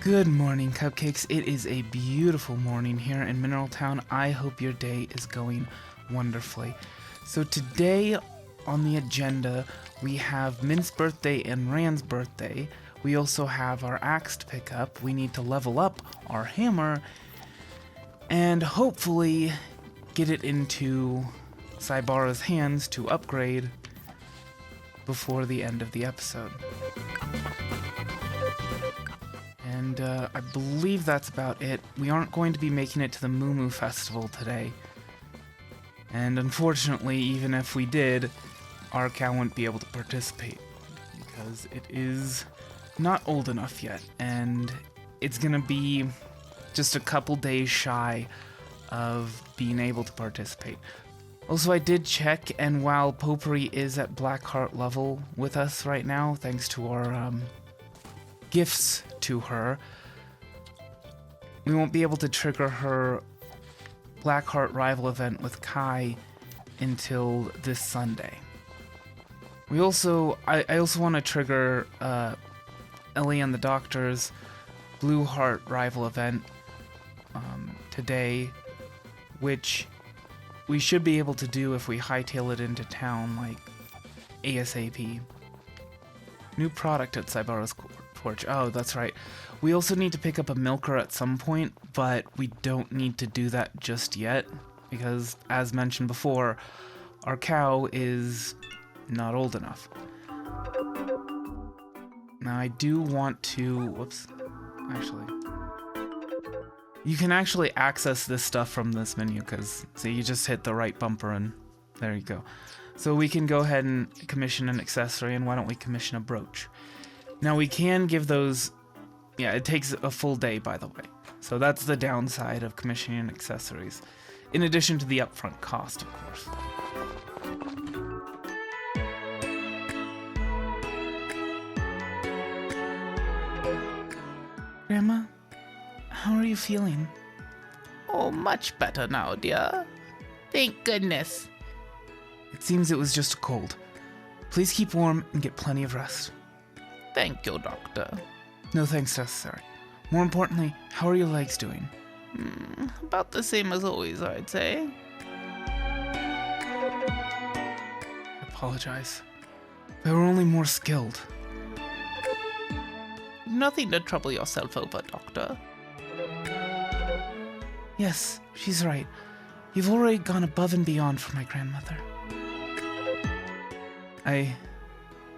Good morning, Cupcakes. It is a beautiful morning here in Mineral Town. I hope your day is going wonderfully. So today on the agenda, we have Mint's birthday and Rand's birthday. We also have our axe to pick up. We need to level up our hammer and hopefully get it into Saibara's hands to upgrade before the end of the episode. And I believe that's about it. We aren't going to be making it to the Moo Moo Festival today. And unfortunately, even if we did, our cow wouldn't be able to participate because it is not old enough yet, and it's gonna be just a couple days shy of being able to participate. Also, I did check, and while Popuri is at Black Heart level with us right now, thanks to our gifts to her, we won't be able to trigger her Blackheart rival event with Kai until this Sunday. I also want to trigger Elly and the Doctor's Blue Heart rival event today, which we should be able to do if we hightail it into town, like ASAP. New product at Saibara's porch. Oh, that's right. We also need to pick up a milker at some point, but we don't need to do that just yet, because, as mentioned before, our cow is not old enough. Now, I do want to... Whoops. Actually... You can actually access this stuff from this menu, because, see, you just hit the right bumper and there you go. So we can go ahead and commission an accessory, and why don't we commission a brooch? Now, we can give those... Yeah, it takes a full day, by the way. So that's the downside of commissioning accessories. In addition to the upfront cost, of course. Grandma, how are you feeling? Oh, much better now, dear. Thank goodness. It seems it was just a cold. Please keep warm and get plenty of rest. Thank you, Doctor. No thanks necessary. More importantly, how are your legs doing? About the same as always, I'd say. I apologize. They were only more skilled. Nothing to trouble yourself over, Doctor. Yes, she's right. You've already gone above and beyond for my grandmother. I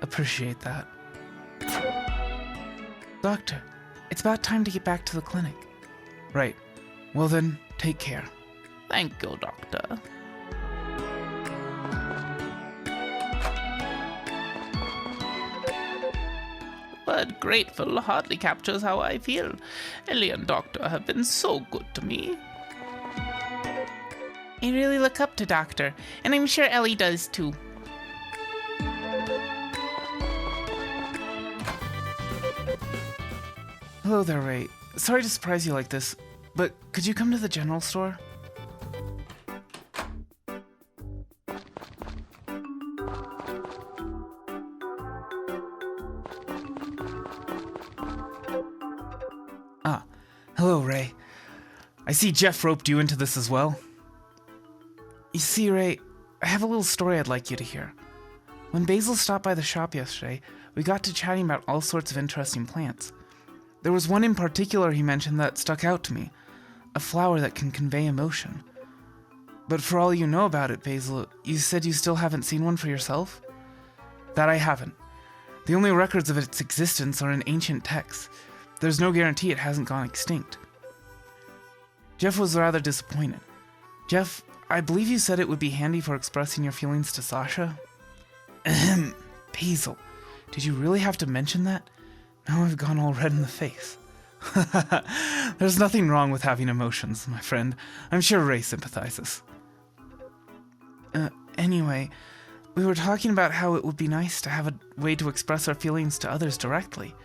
appreciate that. Doctor, it's about time to get back to the clinic. Right. Well then, take care. Thank you, Doctor. Word grateful hardly captures how I feel. Elly and Doctor have been so good to me. I really look up to Doctor, and I'm sure Elly does too. Hello there, Ray. Sorry to surprise you like this, but could you come to the general store? Ah, hello, Ray. I see Jeff roped you into this as well. You see, Ray, I have a little story I'd like you to hear. When Basil stopped by the shop yesterday, we got to chatting about all sorts of interesting plants. There was one in particular he mentioned that stuck out to me, a flower that can convey emotion. But for all you know about it, Basil, you said you still haven't seen one for yourself? That I haven't. The only records of its existence are in ancient texts. There's no guarantee it hasn't gone extinct. Jeff was rather disappointed. Jeff, I believe you said it would be handy for expressing your feelings to Sasha? Ahem, Basil, did you really have to mention that? Now I've gone all red in the face. There's nothing wrong with having emotions, my friend. I'm sure Ray sympathizes. Anyway, we were talking about how it would be nice to have a way to express our feelings to others directly.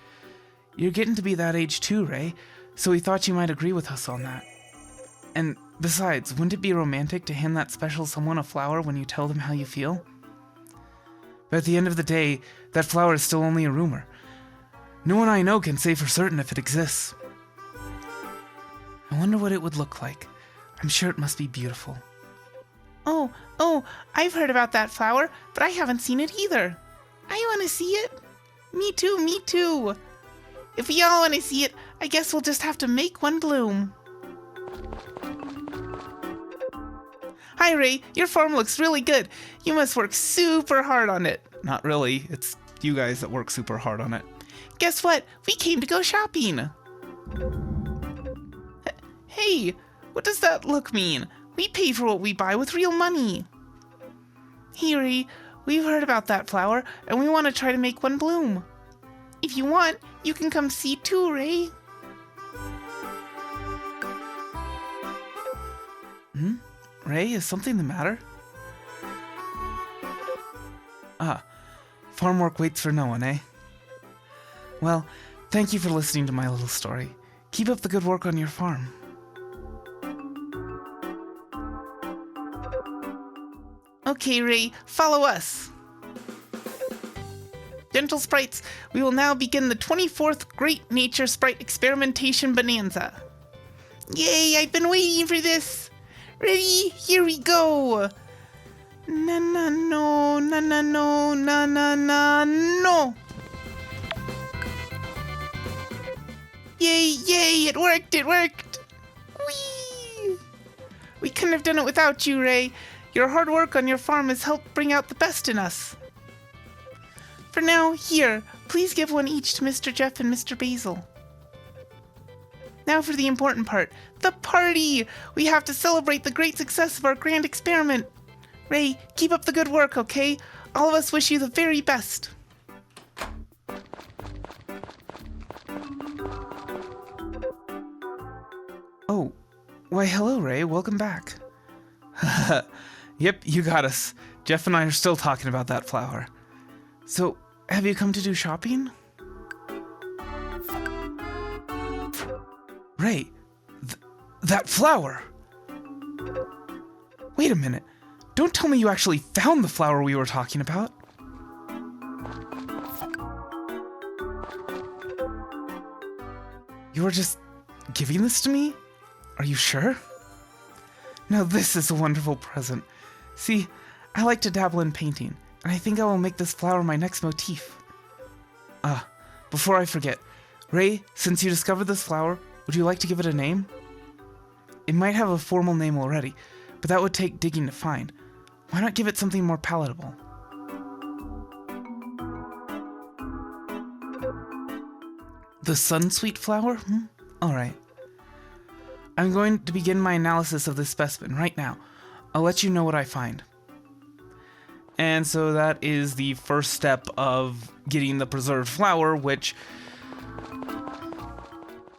You're getting to be that age too, Ray, so we thought you might agree with us on that. And besides, wouldn't it be romantic to hand that special someone a flower when you tell them how you feel? But at the end of the day, that flower is still only a rumor. No one I know can say for certain if it exists. I wonder what it would look like. I'm sure it must be beautiful. Oh, I've heard about that flower, but I haven't seen it either. I want to see it. Me too. If we all want to see it, I guess we'll just have to make one bloom. Hi, Ray. Your farm looks really good. You must work super hard on it. Not really. It's you guys that work super hard on it. Guess what? We came to go shopping. Hey, what does that look mean? We pay for what we buy with real money. Hey, Ray, we've heard about that flower, and we want to try to make one bloom. If you want, you can come see too, Ray. Ray, is something the matter? Farm work waits for no one, eh? Well, thank you for listening to my little story. Keep up the good work on your farm. Okay, Ray, follow us. Gentle sprites, we will now begin the 24th Great Nature Sprite Experimentation Bonanza. Yay, I've been waiting for this. Ready? Here we go. Na na no, na na no, na na na no. Yay, it worked. Whee! We couldn't have done it without you, Ray. Your hard work on your farm has helped bring out the best in us. For now, here, please give one each to Mr. Jeff and Mr. Basil. Now for the important part, the party! We have to celebrate the great success of our grand experiment. Ray, keep up the good work, okay? All of us wish you the very best. Oh, why hello, Ray. Welcome back. Yep, you got us. Jeff and I are still talking about that flower. So, have you come to do shopping? Ray, that flower! Wait a minute. Don't tell me you actually found the flower we were talking about. You were just giving this to me? Are you sure? Now this is a wonderful present. See, I like to dabble in painting, and I think I will make this flower my next motif. Before I forget, Ray, since you discovered this flower, would you like to give it a name? It might have a formal name already, but that would take digging to find. Why not give it something more palatable? The Sunsweet flower? Alright. I'm going to begin my analysis of this specimen right now. I'll let you know what I find. And so that is the first step of getting the preserved flower, which...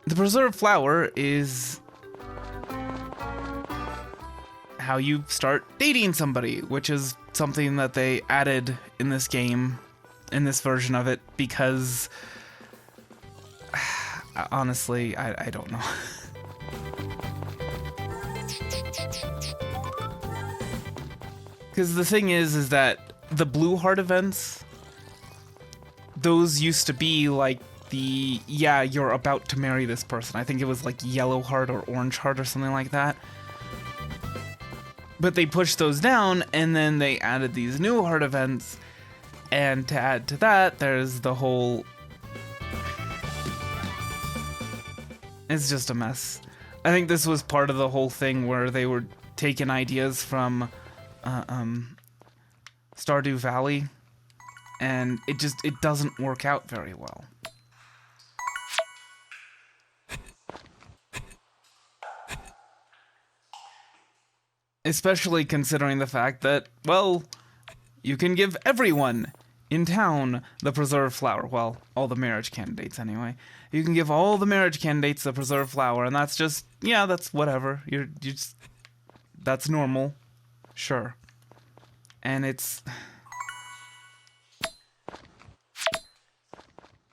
The preserved flower is how you start dating somebody, which is something that they added in this game, in this version of it, because... honestly, I don't know. Because the thing is that the blue heart events, those used to be like the, yeah, you're about to marry this person. I think it was like yellow heart or orange heart or something like that. But they pushed those down, and then they added these new heart events. And to add to that, there's the whole... It's just a mess. I think this was part of the whole thing where they were taking ideas from Stardew Valley, and it doesn't work out very well. Especially considering the fact that, well, you can give everyone in town the preserved flower. Well, all the marriage candidates anyway. You can give all the marriage candidates the preserved flower, and that's just, yeah, that's whatever. You just, that's normal. Sure. And it's...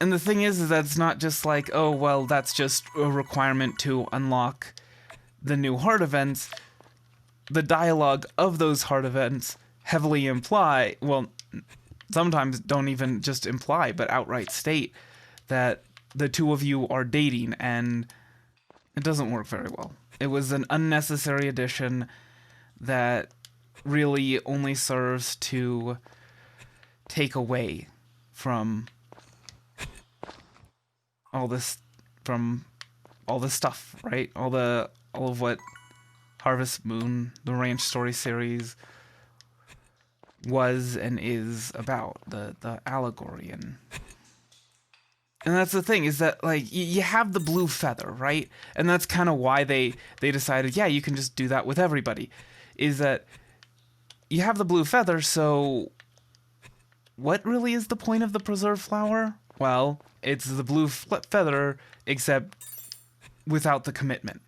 And the thing is that it's not just like, oh, well, that's just a requirement to unlock the new heart events. The dialogue of those heart events heavily imply, well, sometimes don't even just imply, but outright state that the two of you are dating, and It doesn't work very well. It was an unnecessary addition that really only serves to take away from all this stuff, right? All of what Harvest Moon, the Ranch Story series, was and is about, the allegory. And that's the thing, is that, like, you have the blue feather, right? And that's kind of why they decided, yeah, you can just do that with everybody, is that you have the blue feather, so what really is the point of the preserved flower? Well, it's the blue feather, except without the commitment.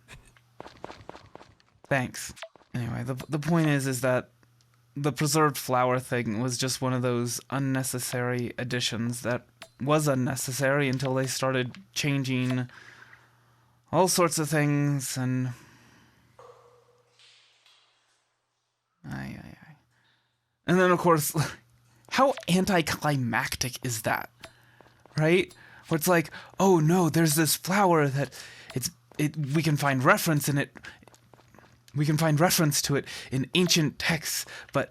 Thanks. Anyway, the point is that the preserved flower thing was just one of those unnecessary additions that was unnecessary until they started changing all sorts of things, and and then of course, how anticlimactic is that, right? Where it's like, oh no, there's this flower that we can find reference in it. We can find reference to it in ancient texts, but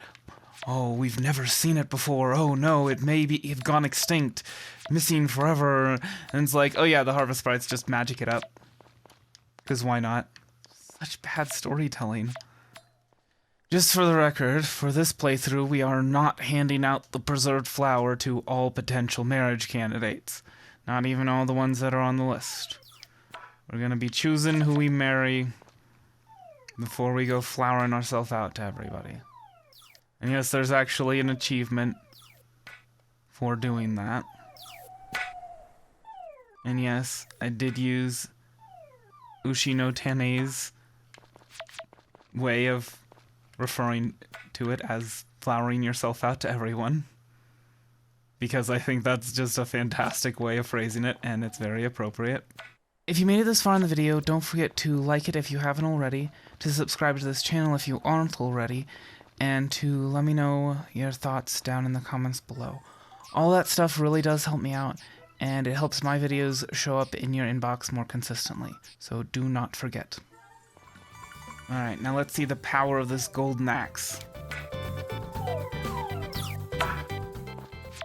oh, we've never seen it before. Oh no, it may have gone extinct, missing forever. And it's like, oh yeah, the Harvest Sprites just magic it up. Because why not? Such bad storytelling. Just for the record, for this playthrough, we are not handing out the preserved flower to all potential marriage candidates. Not even all the ones that are on the list. We're gonna be choosing who we marry before we go flowering ourselves out to everybody. And yes, there's actually an achievement for doing that. And yes, I did use Ushi no Tane's way of referring to it as flowering yourself out to everyone, because I think that's just a fantastic way of phrasing it, and it's very appropriate. If you made it this far in the video, don't forget to like it if you haven't already, to subscribe to this channel if you aren't already, and to let me know your thoughts down in the comments below. All that stuff really does help me out, and it helps my videos show up in your inbox more consistently, so do not forget. Alright, now let's see the power of this golden axe.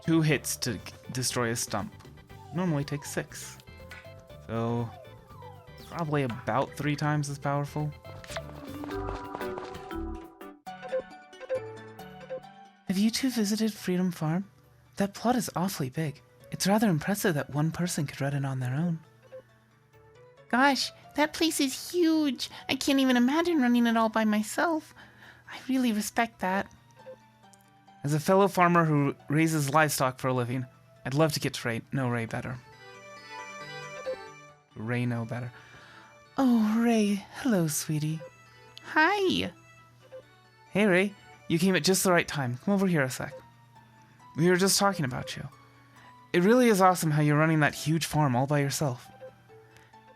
2 hits to destroy a stump. Normally takes 6. So, probably about 3 times as powerful. Have you two visited Freedom Farm? That plot is awfully big. It's rather impressive that one person could run it on their own. Gosh, that place is huge. I can't even imagine running it all by myself. I really respect that. As a fellow farmer who raises livestock for a living, I'd love to get to know Ray better. Ray know better. Oh, Ray. Hello, sweetie. Hi. Hey, Ray. You came at just the right time. Come over here a sec. We were just talking about you. It really is awesome how you're running that huge farm all by yourself.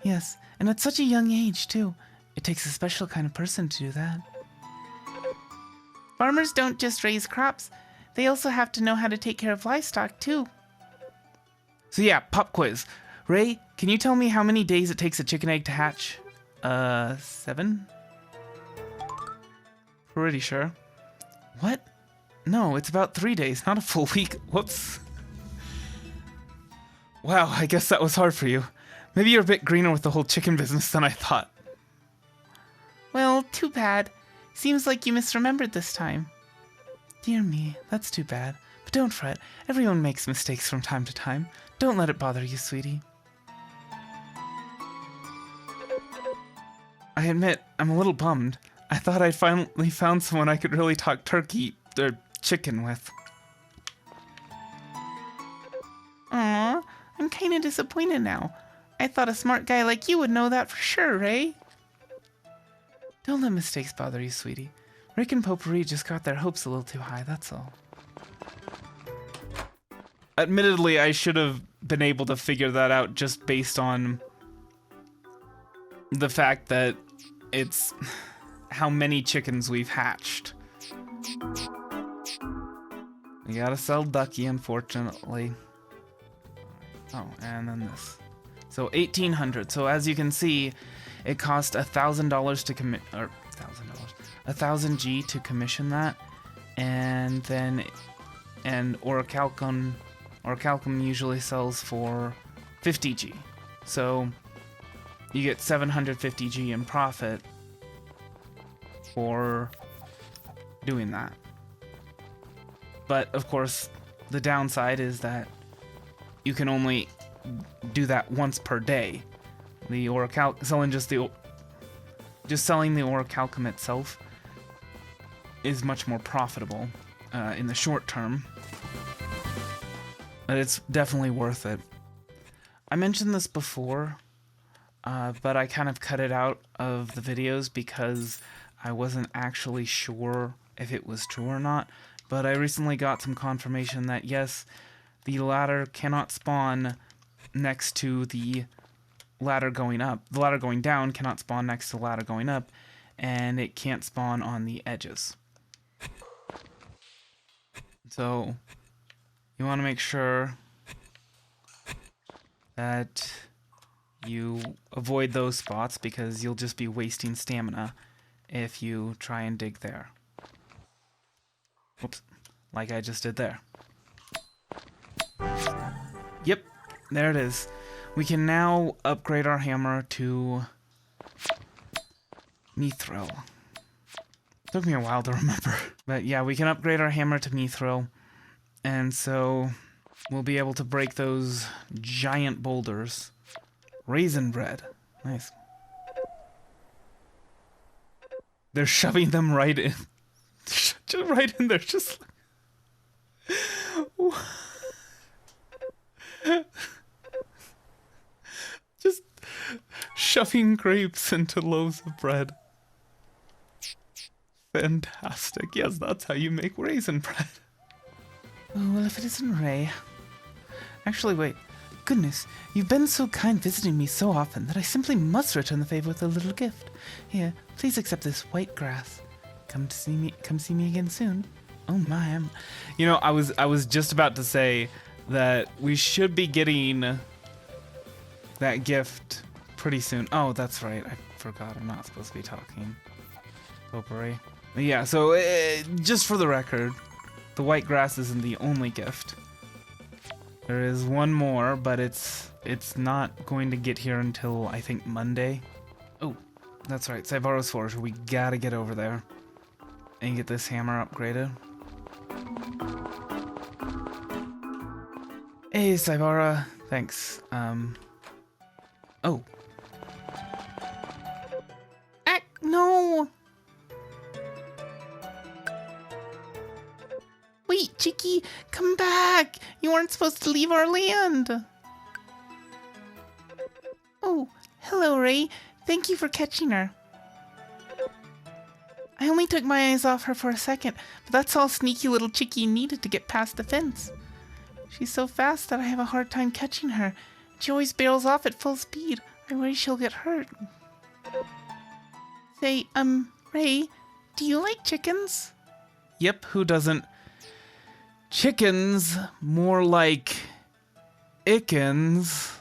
Yes, and at such a young age, too. It takes a special kind of person to do that. Farmers don't just raise crops. They also have to know how to take care of livestock, too. So yeah, pop quiz. Ray, can you tell me how many days it takes a chicken egg to hatch? 7? Pretty sure. What? No, it's about 3 days, not a full week. Whoops. Wow, I guess that was hard for you. Maybe you're a bit greener with the whole chicken business than I thought. Well, too bad. Seems like you misremembered this time. Dear me, that's too bad. But don't fret, everyone makes mistakes from time to time. Don't let it bother you, sweetie. I admit, I'm a little bummed. I thought I'd finally found someone I could really talk turkey, or chicken with. Aw, I'm kinda disappointed now. I thought a smart guy like you would know that for sure, Ray. Don't let mistakes bother you, sweetie. Rick and Popuri just got their hopes a little too high, that's all. Admittedly, I should have been able to figure that out just based on the fact that it's how many chickens we've hatched. We gotta sell Ducky, unfortunately. Oh, and then this. So 1,800. So as you can see, It cost $1,000 to commit, or $1,000, 1,000 G to commission that, and then orichalcum usually sells for 50 G. So you get 750 G in profit for doing that. But of course, the downside is that you can only do that once per day. The selling the orichalcum itself is much more profitable in the short term. But it's definitely worth it. I mentioned this before, but I kind of cut it out of the videos because I wasn't actually sure if it was true or not. But I recently got some confirmation that yes, the ladder cannot spawn next to the ladder going up. The ladder going down cannot spawn next to the ladder going up, and it can't spawn on the edges. So you want to make sure that you avoid those spots because you'll just be wasting stamina if you try and dig there. Whoops, like I just did there. Yep, there it is. We can now upgrade our hammer to mithril. Took me a while to remember. But yeah, we can upgrade our hammer to mithril. And so we'll be able to break those giant boulders. Raisin bread. Nice. They're shoving them right in. Just right in there. Just just shoving grapes into loaves of bread. Fantastic. Yes, that's how you make raisin bread. Oh, well, if it isn't Ray. Actually, wait. Goodness, you've been so kind visiting me so often that I simply must return the favor with a little gift. Here, please accept this white grass. Come see me again soon. Oh my, You know, I was just about to say that we should be getting that gift pretty soon. Oh, that's right. I forgot. I'm not supposed to be talking. Popuri. Yeah, so just for the record, the white grass isn't the only gift. There is one more, but it's not going to get here until, I think, Monday. Oh, that's right. Saibara's Forge. We gotta get over there and get this hammer upgraded. Hey, Saibara. Thanks. Oh. no! Wait, Chicky, come back! You weren't supposed to leave our land! Oh, hello, Ray. Thank you for catching her. I only took my eyes off her for a second, but that's all sneaky little Chicky needed to get past the fence. She's so fast that I have a hard time catching her. She always barrels off at full speed. I worry she'll get hurt. Say, Ray, do you like chickens? Yep, who doesn't? Chickens, more like ickens.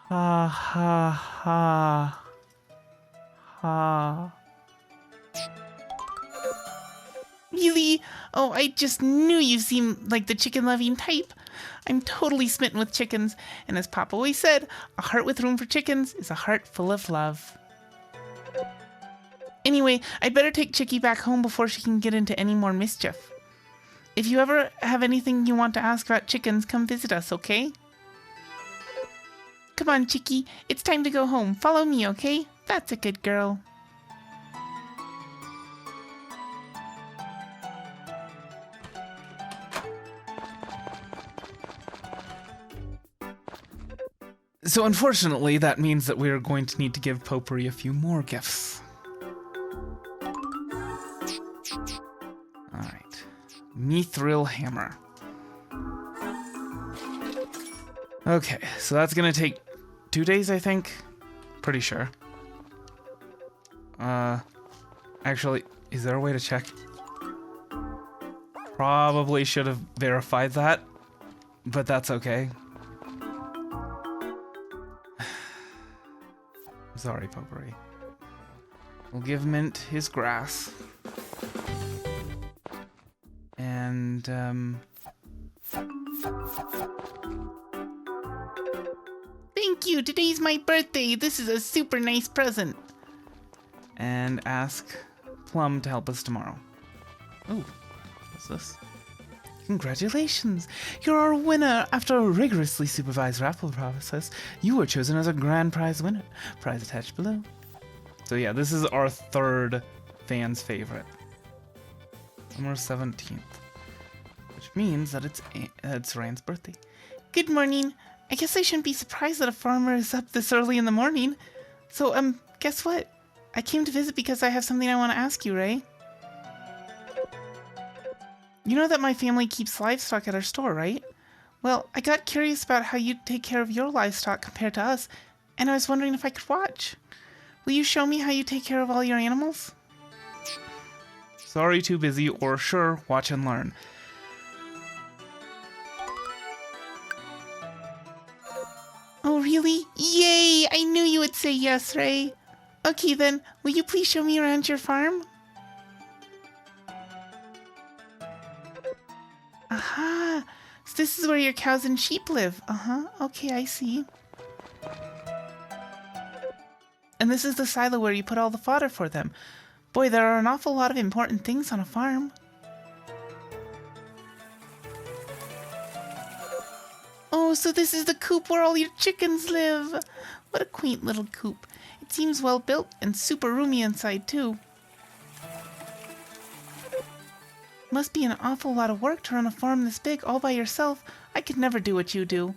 Ha ha ha. Ha. Really? Oh, I just knew you seemed like the chicken-loving type. I'm totally smitten with chickens, and as Pop always said, a heart with room for chickens is a heart full of love. Anyway, I'd better take Chicky back home before she can get into any more mischief. If you ever have anything you want to ask about chickens, come visit us, okay? Come on, Chicky. It's time to go home. Follow me, okay? That's a good girl. So unfortunately, that means that we are going to need to give Popuri a few more gifts. Alright. Mithril hammer. Okay, so that's gonna take 2 days, I think. Pretty sure. Actually, is there a way to check? Probably should have verified that, but that's okay. Sorry, Popuri. We'll give Mint his grass. And, Thank you. Today's my birthday. This is a super nice present. and ask Plum to help us tomorrow. Ooh, what's this? Congratulations! You're our winner! After a rigorously supervised raffle process, you were chosen as a grand prize winner. Prize attached below. So yeah, this is our third fan's favorite. Summer 17th. Which means that it's Rand's birthday. Good morning. I guess I shouldn't be surprised that a farmer is up this early in the morning. So, guess what? I came to visit because I have something I want to ask you, Ray. You know that my family keeps livestock at our store, right? Well, I got curious about how you take care of your livestock compared to us, and I was wondering if I could watch. Will you show me how you take care of all your animals? Sorry, too busy, or sure, watch and learn. Oh, really? Yay! I knew you would say yes, Ray. Okay then, will you please show me around your farm? Aha! So this is where your cows and sheep live. Okay, I see. And this is the silo where you put all the fodder for them. Boy, there are an awful lot of important things on a farm. Oh, so this is the coop where all your chickens live. What a quaint little coop. It seems well built and super roomy inside, too. Must be an awful lot of work to run a farm this big all by yourself. I could never do what you do.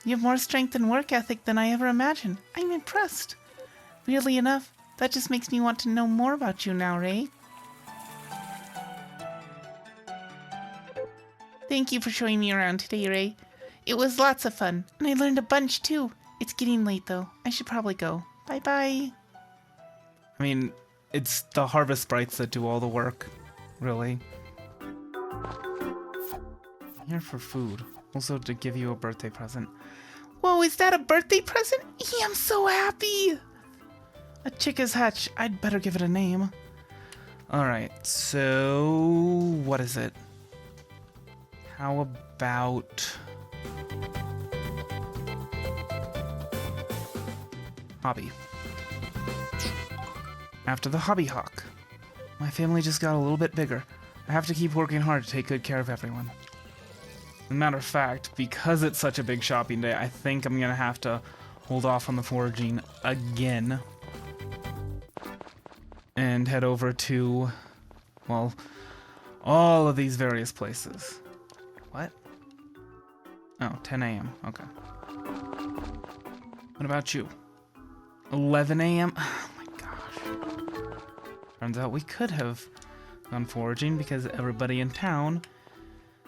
You have more strength and work ethic than I ever imagined. I'm impressed. Weirdly enough, that just makes me want to know more about you now, Ray. Thank you for showing me around today, Ray. It was lots of fun, and I learned a bunch too. It's getting late though. I should probably go. Bye-bye. I mean, it's the harvest sprites that do all the work, really. I'm here for food. Also to give you a birthday present. Whoa, is that a birthday present? I'm so happy! A chick has hatched. I'd better give it a name. Alright, so what is it? How about hobby? After the hobby hawk. My family just got a little bit bigger. I have to keep working hard to take good care of everyone. As a matter of fact, because it's such a big shopping day, I think I'm gonna have to hold off on the foraging again. And head over to, well, all of these various places. What? Oh, 10 a.m. Okay. What about you? 11 a.m.? Oh my gosh. Turns out we could have gone foraging because everybody in town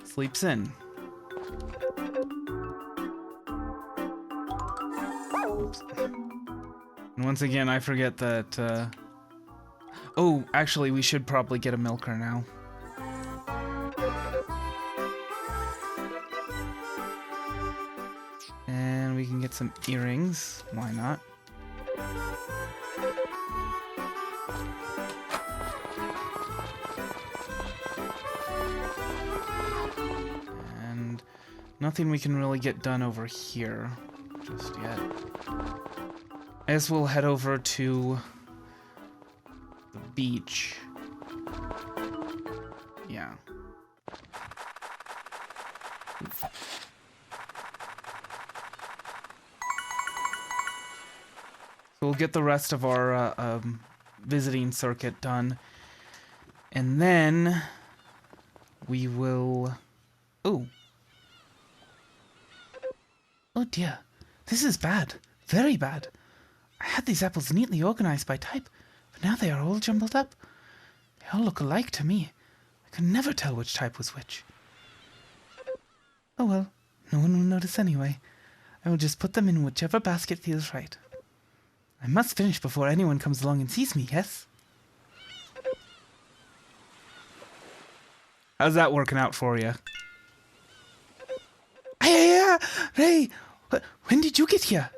sleeps in. Oops. And once again, I forget that, oh, actually, we should probably get a milker now. And we can get some earrings. Why not? And nothing we can really get done over here just yet. I guess we'll head over to the beach. Yeah. So we'll get the rest of our visiting circuit done. And then we will... Oh. Oh dear. This is bad. Very bad. I had these apples neatly organized by type, but now they are all jumbled up. They all look alike to me. I could never tell which type was which. Oh well, no one will notice anyway. I will just put them in whichever basket feels right. I must finish before anyone comes along and sees me, yes? How's that working out for you? Hey, Ray! When did you get here?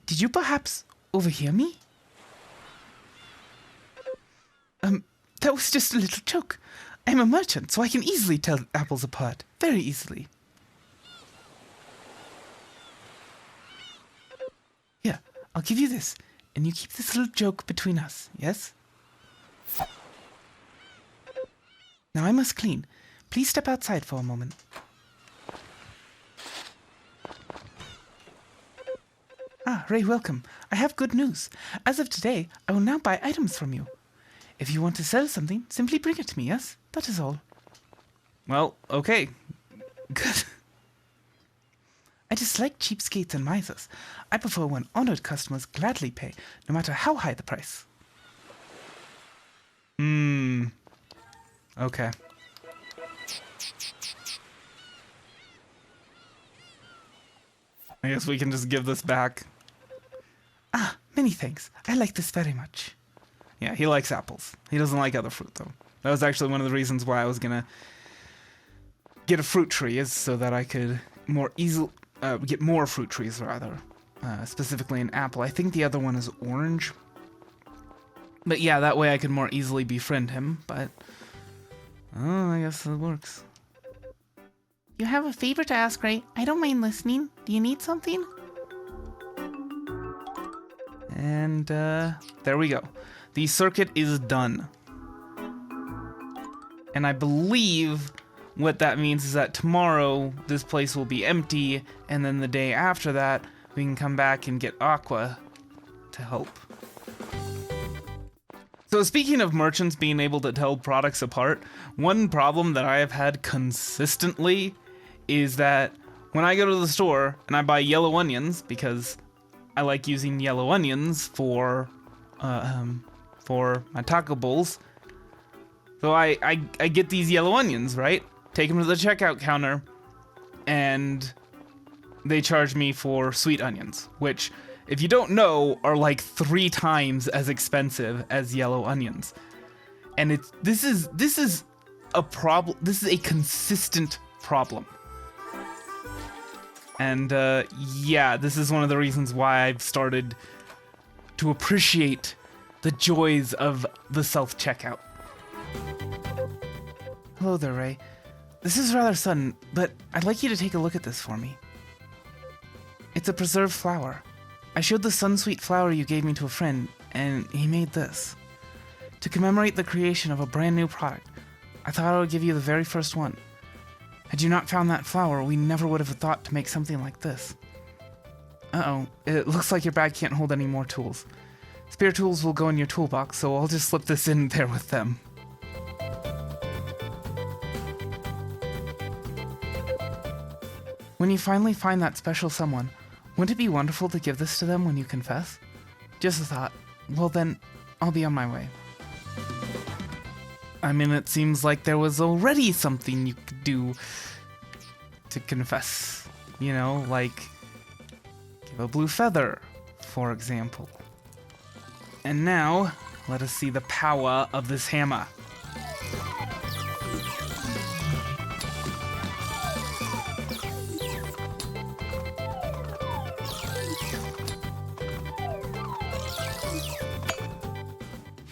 Did you perhaps overhear me? That was just a little joke. I'm a merchant, so I can easily tell apples apart. Very easily. Here, I'll give you this, and you keep this little joke between us, yes? Now I must clean. Please step outside for a moment. Ah, Ray, welcome. I have good news. As of today, I will now buy items from you. If you want to sell something, simply bring it to me, yes? That is all. Well, okay. Good. I dislike cheapskates and misers. I prefer when honored customers gladly pay, no matter how high the price. Okay. I guess we can just give this back. Ah, many thanks. I like this very much. Yeah, he likes apples. He doesn't like other fruit, though. That was actually one of the reasons why I was gonna get a fruit tree, is so that I could more easily get more fruit trees, rather. Specifically an apple. I think the other one is orange. But yeah, that way I could more easily befriend him, but... Oh, I guess it works. You have a favor to ask, Ray? I don't mind listening. Do you need something? And, there we go. The circuit is done. And I believe what that means is that tomorrow this place will be empty, and then the day after that we can come back and get Aqua to help. So speaking of merchants being able to tell products apart, one problem that I have had consistently is that when I go to the store and I buy yellow onions, because I like using yellow onions for my taco bowls. So I get these yellow onions, right? Take them to the checkout counter, and they charge me for sweet onions, which, if you don't know, are like 3 times as expensive as yellow onions. And this is a problem. This is a consistent problem. And yeah, this is one of the reasons why I've started to appreciate the joys of the self-checkout. Hello there, Ray. This is rather sudden, but I'd like you to take a look at this for me. It's a preserved flower. I showed the Sunsweet flower you gave me to a friend, and he made this. To commemorate the creation of a brand new product, I thought I would give you the very first one. Had you not found that flower, we never would have thought to make something like this. Uh-oh, it looks like your bag can't hold any more tools. Spare tools will go in your toolbox, so I'll just slip this in there with them. When you finally find that special someone, wouldn't it be wonderful to give this to them when you confess? Just a thought. Well then, I'll be on my way. I mean, it seems like there was already something you could do to confess. You know, like give a blue feather, for example. And now, let us see the power of this hammer.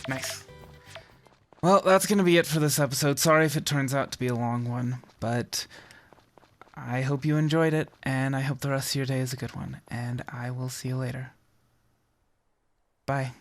Nice. Well, that's going to be it for this episode. Sorry if it turns out to be a long one, but I hope you enjoyed it, and I hope the rest of your day is a good one, and I will see you later. Bye.